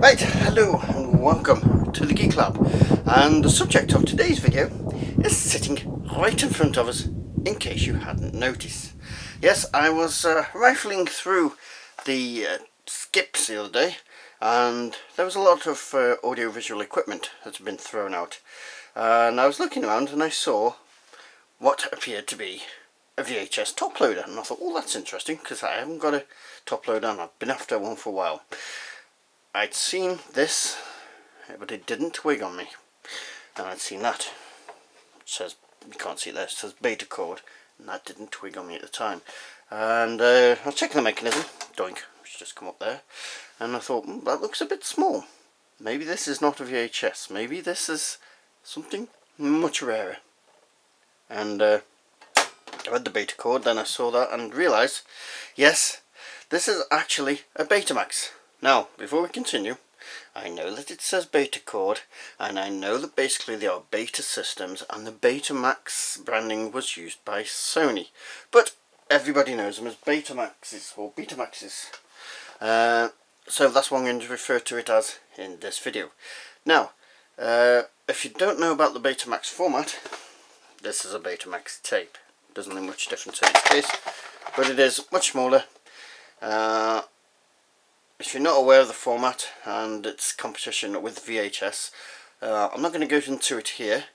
Right, hello and welcome to the Geek Lab, and the subject of today's video is sitting right in front of us, in case you hadn't noticed. Yes, I was rifling through the skips the other day, and there was a lot of audiovisual equipment that's been thrown out, and I was looking around and I saw what appeared to be a VHS top loader, and I thought, oh, that's interesting, because I haven't got a top loader and I've been after one for a while. I'd seen this, but it didn't twig on me, and I'd seen that. It says, you can't see that, it says beta code, and that didn't twig on me at the time. And I was checking the mechanism, doink, which just come up there, and I thought, that looks a bit small. Maybe this is not a VHS, maybe this is something much rarer. And I read the beta code, then I saw that and realised, yes, this is actually a Betamax. Now, before we continue, I know that it says beta code, and I know that basically they are beta systems, and the Betamax branding was used by Sony. But everybody knows them as Betamaxes, or Betamaxes. So that's what I'm going to refer to it as in this video. Now, if you don't know about the Betamax format, this is a Betamax tape. Doesn't make much difference in this case, but it is much smaller. If you're not aware of the format and its competition with VHS, I'm not going to go into it here,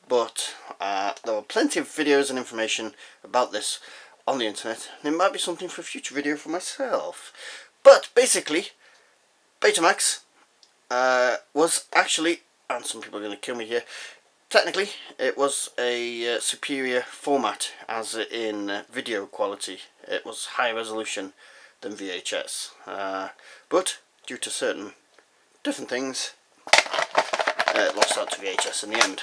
but there are plenty of videos and information about this on the internet, and it might be something for a future video for myself. But basically, Betamax was actually, and some people are going to kill me here, technically it was a superior format, as in video quality. It was high resolution than VHS, but due to certain different things, it lost out to VHS in the end.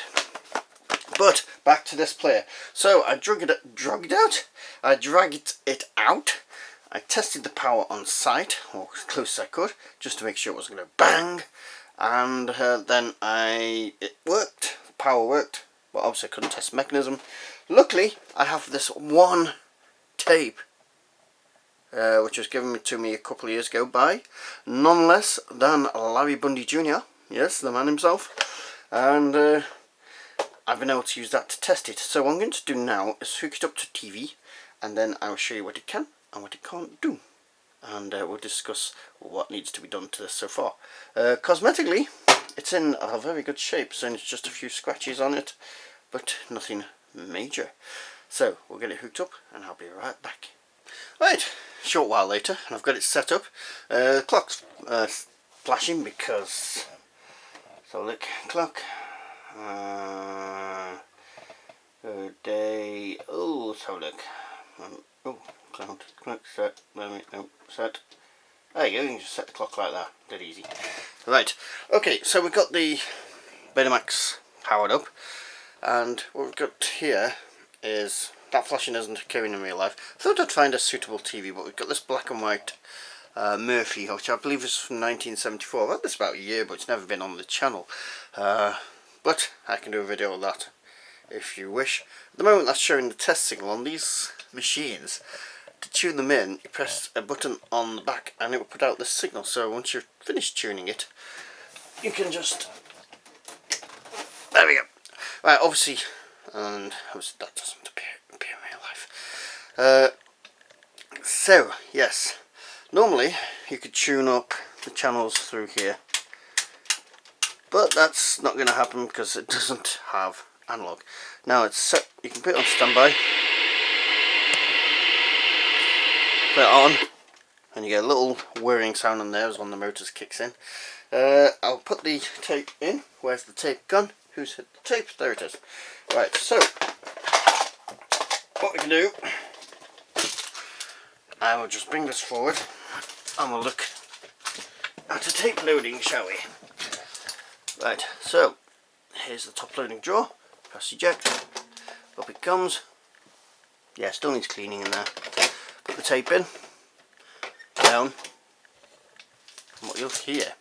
But back to this player. So I dragged it out. I tested the power on site, or as close as I could, just to make sure it wasn't going to bang. And then it worked. The power worked, but obviously I couldn't test the mechanism. Luckily, I have this one tape, which was given to me a couple of years ago by none less than Larry Bundy Jr. Yes, the man himself. And I've been able to use that to test it. So what I'm going to do now is hook it up to TV, and then I will show you what it can and what it can't do. And we'll discuss what needs to be done to this so far. Cosmetically, it's in a very good shape, so it's just a few scratches on it, but nothing major. So we'll get it hooked up and I'll be right back. Right, a short while later, and I've got it set up. The clock's flashing because, so look, clock, day, oh, let's have a look. Oh, clock set, set. There you go, you can just set the clock like that, dead easy. Right, okay, so we've got the Betamax powered up, and what we've got here is, that flashing isn't occurring in real life. I thought I'd find a suitable TV, but we've got this black and white Murphy, which I believe is from 1974. I've had this about a year, but it's never been on the channel. But I can do a video of that if you wish. At the moment, that's showing the test signal on these machines. To tune them in, you press a button on the back and it will put out this signal. So once you're finished tuning it, you can just, there we go. Right, obviously, and that doesn't appear in real life. So yes, normally you could tune up the channels through here, but that's not going to happen because it doesn't have analog. Now it's set, you can put it on standby, put it on, and you get a little whirring sound on there as when the motors kicks in. I'll put the tape in. Where's the tape gone? Who's hit the tape? There it is. Right, so what we can do, I will just bring this forward and we'll look at the tape loading, shall we? Right, so here's the top loading drawer. Press eject, up it comes. Yeah, still needs cleaning in there. Put the tape in, down, and what you'll hear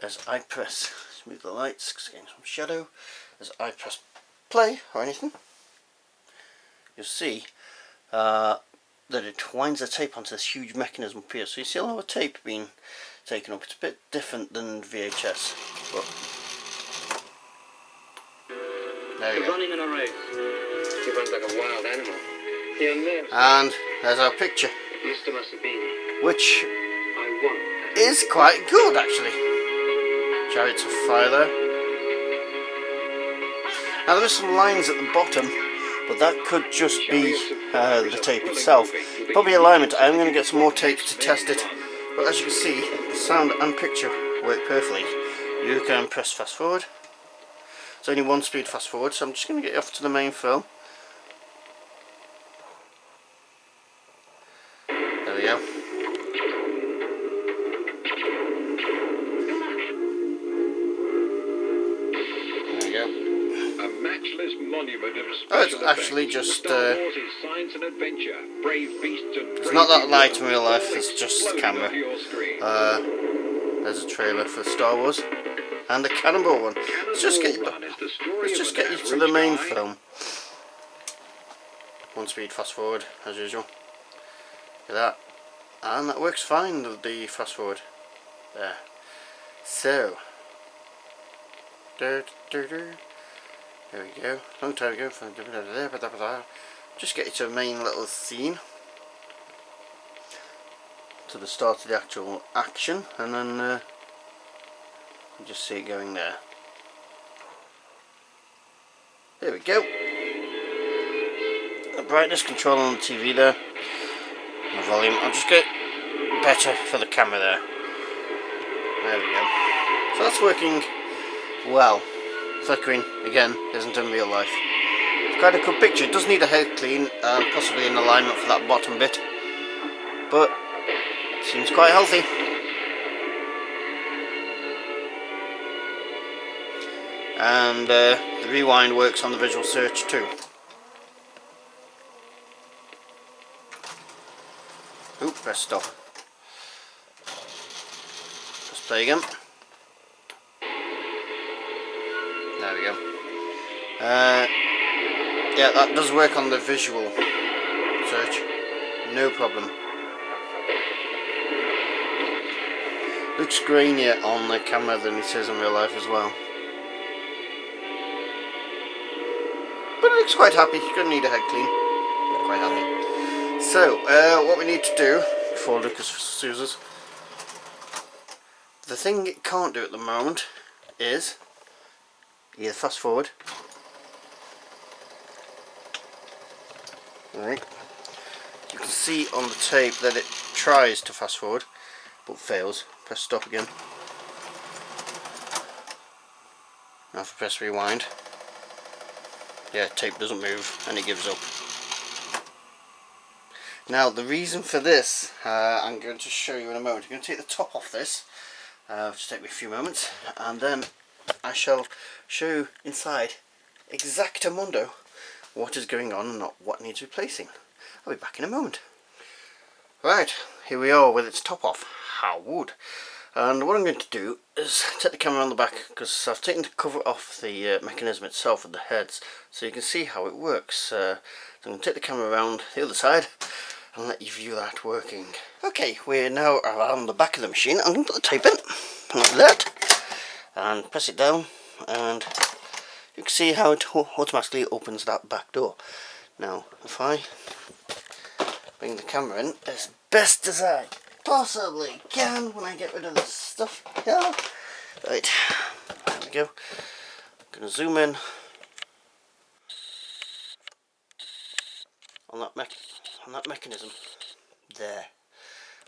as I press, smooth the lights because getting some shadow, as I press play or anything, you'll see that it winds the tape onto this huge mechanism up here. So you see a lot of tape being taken up. It's a bit different than VHS, but there you go. Running in a race. He runs like a wild animal. And there's our picture, Must have been. which I won. is quite good actually. Chariots of Fire there. Now there are some lines at the bottom, but that could just be the tape itself. Probably alignment. I'm going to get some more tapes to test it. But as you can see, the sound and picture work perfectly. You can press fast forward. It's only one speed fast forward, so I'm just going to get you off to the main film. There we go. There we go. A matchless monument of Oh, it's special actually effects. just Star Wars is science and adventure. Brave beasts and it's not that brave light in heroes real life, all it's just the exploding camera. onto your screen. There's a trailer for Star Wars and a Cannonball one. Let's just get you, Cannonball Run is the story let's of just an get you to average the main guy. film. One speed fast forward as usual. Look at that. And that works fine, the fast forward. There. So. There we go. Long time ago. Just get you to a main little scene. To the start of the actual action. And then you just see it going there. There we go. The brightness control on the TV there. The volume. I'll just get better for the camera there. There we go. So that's working well. Flickering again isn't in real life. It's quite a good picture. It does need a head clean and possibly an alignment for that bottom bit, but it seems quite healthy. And the rewind works on the visual search too. Oop, press stop. Press play again. There we go. Yeah, that does work on the visual search. No problem. Looks grainier on the camera than it is in real life as well. But it looks quite happy. You don't need a head clean. Quite happy. So, what we need to do before Lucas sues us, the thing it can't do at the moment is either fast forward. Right. You can see on the tape that it tries to fast forward but fails. Press stop again. Now if I press rewind, yeah, tape doesn't move and it gives up. Now the reason for this, I'm going to show you in a moment. I'm going to take the top off this, just take me a few moments, and then I shall show you inside exactamundo what is going on and not what needs replacing. I'll be back in a moment. Right, here we are with its top off. How would? And what I'm going to do is take the camera on the back, because I've taken the cover off the mechanism itself with the heads, so you can see how it works. So I'm going to take the camera around the other side and let you view that working. Okay, we're now around the back of the machine. I'm going to put the tape in, like that, and press it down, and you can see how it automatically opens that back door. Now, if I bring the camera in as best as I possibly can when I get rid of this stuff here. Right, there we go. I'm going to zoom in on that mechanism there.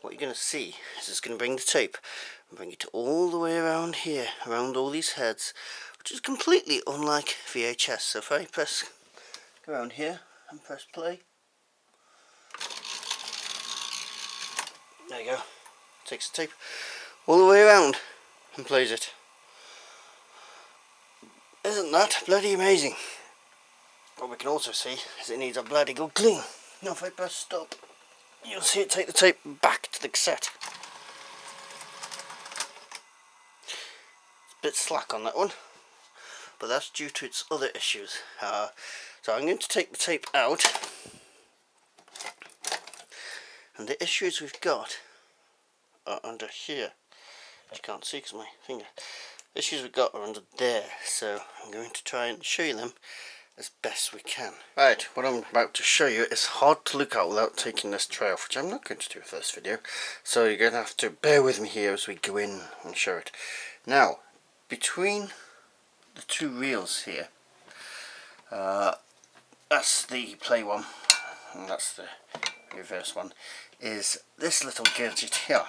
What you're going to see is it's going to bring the tape and bring it all the way around here, around all these heads, which is completely unlike VHS. So if I go around here and press play, there you go, takes the tape all the way around and plays it. Isn't that bloody amazing? What we can also see is it needs a bloody good clean. Now if I press stop, you'll see it take the tape back to the cassette. It's a bit slack on that one, but that's due to its other issues. So I'm going to take the tape out, and the issues we've got are under here. but you can't see because my finger. The issues we've got are under there, so I'm going to try and show you them as best we can. Right, what I'm about to show you is hard to look at without taking this tray off, which I'm not going to do for this video, so you're going to have to bear with me here as we go in and show it. Now, between the two reels here, that's the play one and that's the reverse one, is this little gadget here.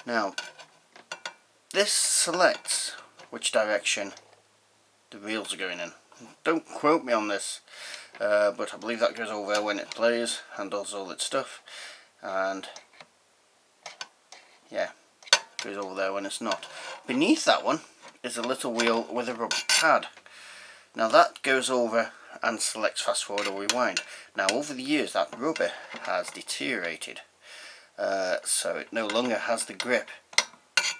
Now, this selects which direction the reels are going in. Don't quote me on this, but I believe that goes over there when it plays and does all its stuff, and yeah, goes over there when it's not. Beneath that one is a little wheel with a rubber pad. Now that goes over and selects fast forward or rewind. Now over the years that rubber has deteriorated, so it no longer has the grip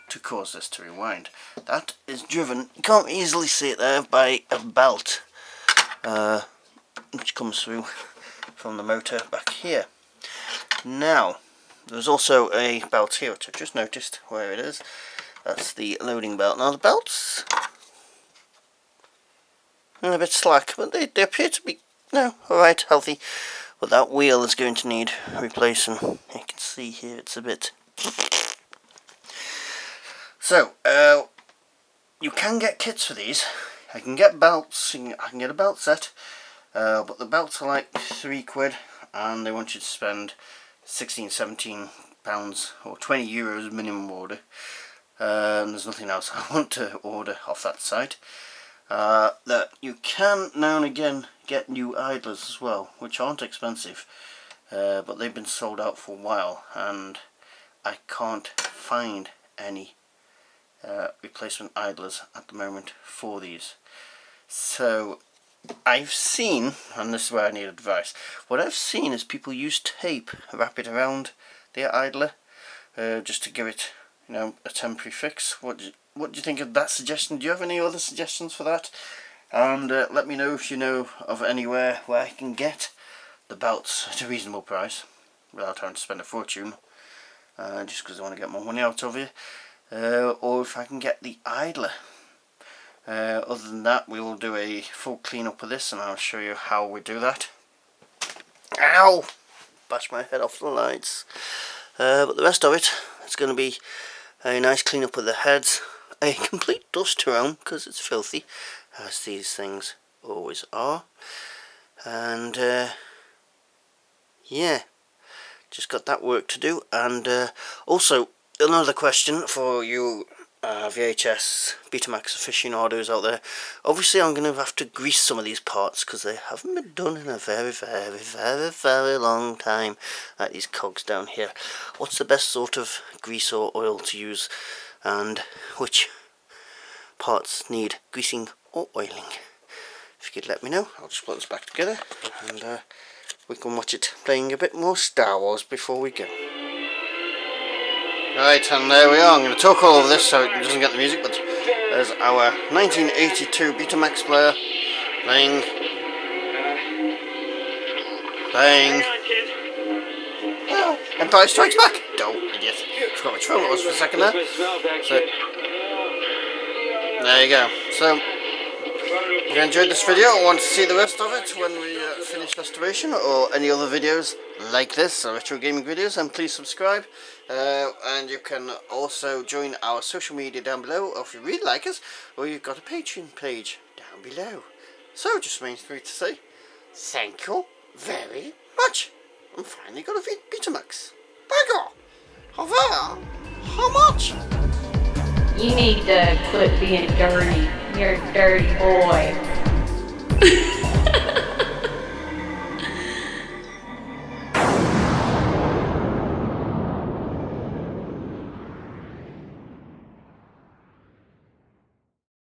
to cause this to rewind. That is driven, you can't easily see it there, by a belt which comes through from the motor back here. Now there's also a belt here which I've just noticed where it is. That's the loading belt. Now the belts are a bit slack, but they appear to be alright, healthy, but that wheel is going to need replacing. You can see here it's a bit. So, you can get kits for these. I can get belts, I can get a belt set, but the belts are like £3 and they want you to spend £16-17 or €20 minimum order, and there's nothing else I want to order off that site. That you can now and again get new idlers as well, which aren't expensive, but they've been sold out for a while and I can't find any replacement idlers at the moment for these. So I've seen, and this is where I need advice, what I've seen is people use tape, wrap it around their idler, just to give it, a temporary fix. What do you think of that suggestion? Do you have any other suggestions for that? And let me know if you know of anywhere where I can get the belts at a reasonable price without having to spend a fortune, just because I want to get more money out of you. Or if I can get the idler. Other than that, we will do a full clean up of this and I'll show you how we do that. Ow! Bash my head off the lights. But the rest of it, it's going to be a nice clean up of the heads, a complete dust around because it's filthy, as these things always are. And yeah, just got that work to do. And also, another question for you VHS Betamax aficionados out there. Obviously I'm going to have to grease some of these parts because they haven't been done in a very, very, very, very long time. Like these cogs down here. What's the best sort of grease or oil to use, and which parts need greasing or oiling? If you could let me know, I'll just put this back together and we can watch it playing a bit more Star Wars before we go. Right, and there we are. I'm going to talk all over this so it doesn't get the music, but there's our 1982 Betamax player playing Empire Strikes Back. Don't, idiot. Forgot which film it was for a second there. So, there you go. So, if you enjoyed this video and want to see the rest of it when we finish restoration, or any other videos like this, or retro gaming videos, then please subscribe. And you can also join our social media down below, or if you really like us, or you've got a Patreon page down below. So just remains for me to say thank you very much. I'm finally got a Betamax. Bagger! However, how much? You need to quit being dirty. You're a dirty boy.